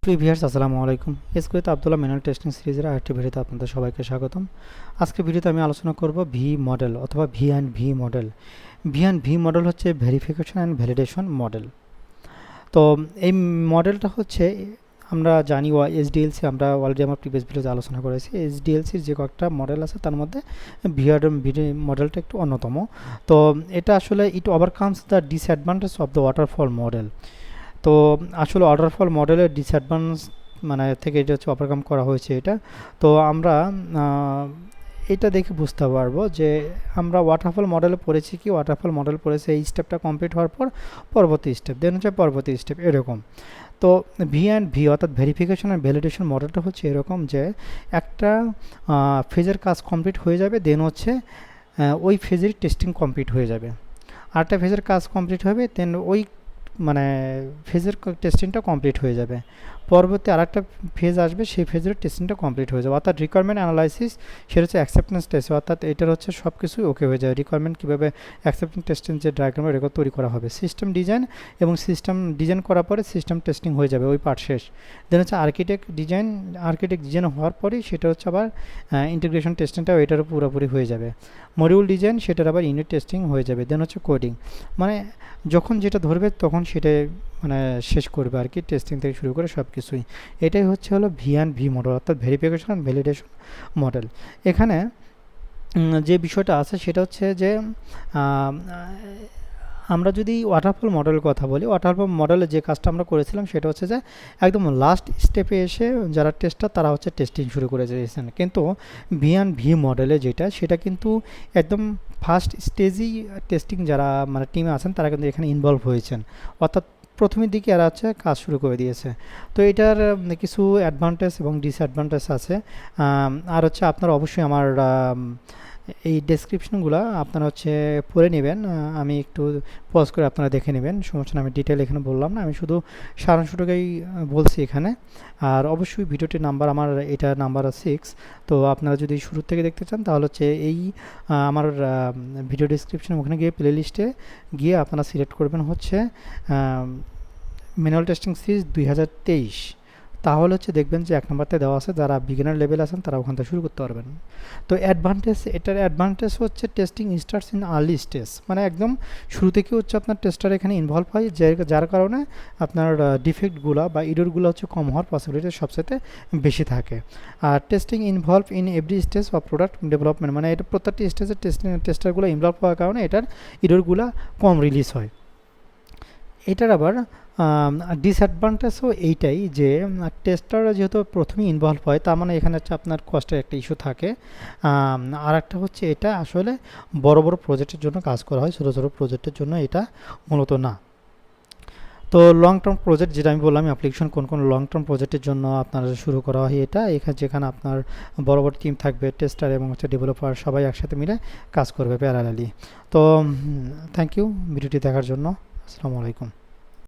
প্রিভিয়ার্স আসসালামু আলাইকুম। এসকুয়েত Abdullah manual testing সিরিজের আরেকটি ভিডিওতে আপনাদের সবাইকে স্বাগতম। আজকে ভিডিওতে আমি আলোচনা করব ভি মডেল অথবা V and V model. V and V model হচ্ছে ভেরিফিকেশন অ্যান্ড ভ্যালিডেশন মডেল। তো এই মডেলটা হচ্ছে আমরা জানি এসডিএলসি, আমরা অলরেডি আমার প্রিভিয়াস ভিডিওতে আলোচনা করেছি। এসডিএলসির যে কয়েকটা মডেল আছে তার মধ্যে ভি মডেলটা একটু অন্যতম। তো এটা আসলে it overcomes the disadvantage of the waterfall model. তো আসলে ওয়াটারফল মডেলের ডিসঅ্যাডভান্টেজ থেকে এটা হচ্ছে ওভারকাম করা হয়েছে এটা। তো আমরা এটা দেখে বুঝতে পারবো যে আমরা ওয়াটারফল মডেলে পড়েছি কি, ওয়াটারফল মডেল পড়েছে এই স্টেপটা কমপ্লিট হওয়ার পর পরবর্তী স্টেপ, দেন হচ্ছে পরবর্তী স্টেপ এরকম। তো ভি অ্যান্ড ভি অর্থাৎ ভেরিফিকেশন অ্যান্ড ভ্যালিডেশন মডেলটা হচ্ছে এরকম যে একটা ফেজের কাজ কমপ্লিট হয়ে যাবে, দেন হচ্ছে ওই ফেজের টেস্টিং কমপ্লিট হয়ে যাবে। আরেকটা ফেজের কাজ কমপ্লিট হবে, দেন ওই ফেজের টেস্টিংটা কমপ্লিট হয়ে যাবে। পরবর্তী আরেকটা ফেজ আসবে, সেই ফেজের টেস্টিংটা কমপ্লিট হয়ে যাবে। অর্থাৎ রিকোয়ারমেন্ট অ্যানালাইসিস, সেটা হচ্ছে অ্যাকসেপ্টেন্স টেস্ট, অর্থাৎ এটার হচ্ছে সব কিছুই ওকে হয়ে যায়। রিকোয়ারমেন্ট কীভাবে অ্যাকসেপ্টেন্স টেস্টিং যে ডায়াগ্রাম রেকর্ড তৈরি করা হবে, সিস্টেম ডিজাইন এবং সিস্টেম ডিজাইন করার পরে সিস্টেম টেস্টিং হয়ে যাবে, ওই পার্ট শেষ। দেন হচ্ছে আর্কিটেক্ট ডিজাইন হওয়ার পরেই সেটা হচ্ছে আবার ইন্টিগ্রেশন টেস্টিংটাও এটারও পুরোপুরি হয়ে যাবে। মডিউল ডিজাইন, সেটার আবার ইউনিট টেস্টিং হয়ে যাবে। দেন হচ্ছে কোডিং, মানে যখন যেটা ধরবে তখন সেটা শেষ করবে আর কি, টেস্টিং থেকে শুরু করে সব কিছুই। এটাই হলো ভি অ্যান্ড ভি মডেল অর্থাৎ ভেরিফিকেশন অ্যান্ড ভ্যালিডেশন মডেল। এখানে যে বিষয়টা আছে সেটা হচ্ছে যে আমরা যদি ওয়াটারফল মডেলের কথা বলি, ওয়াটারফল মডেলে যে কাজটা আমরা করেছিলাম সেটা হচ্ছে যে একদম লাস্ট স্টেপে এসে যারা টেস্টার তারা হচ্ছে টেস্টিং শুরু করে দিয়েছেন। কিন্তু ভি অ্যান্ড ভি মডেলে যেটা, সেটা কিন্তু একদম ফার্স্ট স্টেজেই টেস্টিং যারা টিমে আছেন তারা কিন্তু এখানে ইনভলভ হয়েছেন, অর্থাৎ প্রথমের দিকে এরা হচ্ছে কাজ শুরু করে দিয়েছে। তো এটার কিছু অ্যাডভান্টেজ এবং ডিসঅ্যাডভান্টেজ আছে। আর হচ্ছে আপনারা অবশ্যই আমার এই ডেসক্রিপশনগুলো আপনারা হচ্ছে পড়ে নেবেন। আমি একটু পজ করে আপনারা দেখে নেবেন, সমস্যা না। আমি ডিটেল এখানে বললাম না, আমি শুধু সারাংশটুকুই বলছি এখানে। আর অবশ্যই ভিডিওটির নাম্বার আমার এটা নাম্বার 6। তো আপনারা যদি শুরু থেকে দেখতে চান তাহলে হচ্ছে এই আমার ভিডিও ডেসক্রিপশন, ওখানে গিয়ে প্লে লিস্টে গিয়ে আপনারা সিলেক্ট করবেন হচ্ছে ম্যানুয়াল টেস্টিং সিরিজ 2023। তাহলে হচ্ছে দেখবেন যে 1 নম্বরতে দেওয়া আছে, যারা বিগিনার লেভেল আছেন তারা ওখান থেকে শুরু করতে পারবেন। তো এটার অ্যাডভান্টেজ হচ্ছে testing starts in early stage, মানে একদম শুরু থেকে হচ্ছে আপনার টেস্টার এখানে ইনভলভ হয়, যার কারণে আপনার ডিফেক্টগুলো বা ইররগুলো হচ্ছে কম হওয়ার পসিবিলিটি সবচেয়ে বেশি থাকে। আর testing involve in every stage of product development, মানে এটা প্রত্যেকটি স্টেজে টেস্টারগুলো ইনভলভ হওয়ার কারণে এটার ইররগুলো কম রিলিজ হয়। এটার আবার ডিসঅ্যাডভান্টেজও এইটাই যে টেস্টাররা যেহেতু প্রথমেই ইনভলভ হয়, তার মানে এখানে হচ্ছে আপনার কস্টের একটা ইস্যু থাকে। আর একটা হচ্ছে এটা আসলে বড় বড় প্রজেক্টের জন্য কাজ করা হয়, ছোটো ছোটো প্রজেক্টের জন্য এটা মূলত না। তো লং টার্ম প্রজেক্ট, যেটা আমি বললাম অ্যাপ্লিকেশন কোন লং টার্ম প্রজেক্টের জন্য আপনার শুরু করা হয় এটা, যেখানে আপনার বড় বড় টিম থাকবে, টেস্টার এবং হচ্ছে ডেভেলপার সবাই একসাথে মিলে কাজ করবে প্যারালালি। তো থ্যাংক ইউ ভিডিওটি দেখার জন্য। আসসালামু আলাইকুম।